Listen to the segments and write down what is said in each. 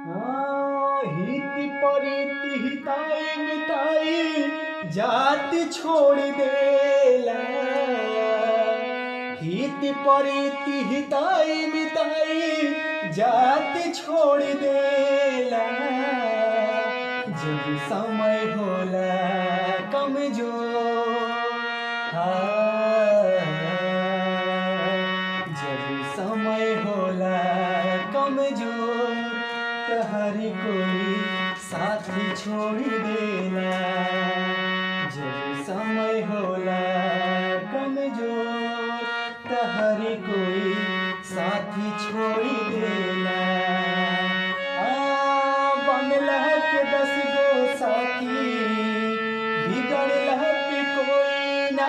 हित परित हिताई मिताई जात छोड़ देला। हित परित हिताई मिताई जात छोड़ देला। जब समय होला कमजोर, जब समय होला कमजोर त हर कोई साथ छोड़ देला। जब समय होला कमजोर त हर कोई साथ छोड़ देला। बनला के 10 गो साथी बिगड़ला पे कोई ना।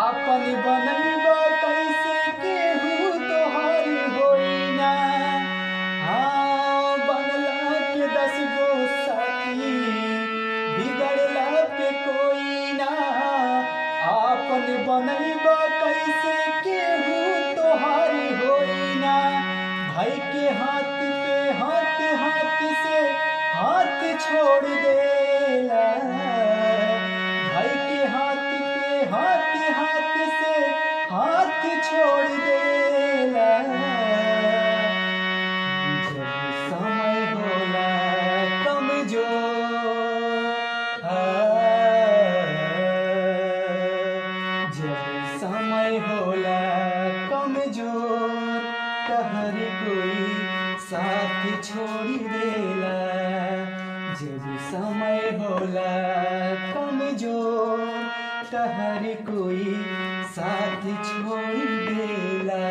आपन बनैबा कैसे केहू तोहार होई ना। बनला के 10 गो साथी बिगड़ला पे कोई ना। आपन बनैबा कैसे केहू तोहार होई ना। भाई के हाथ पे हाथ से हाथ छोड़ देला। भाई के हाथ पे हाथ से हाथ छोड़ देला। जब समय होला कमजोर, जब समय होला कमजोर त हर कोई साथ छोड़ देला। जब समय होला कमजोर त हर कोई साथ छोड़ देला।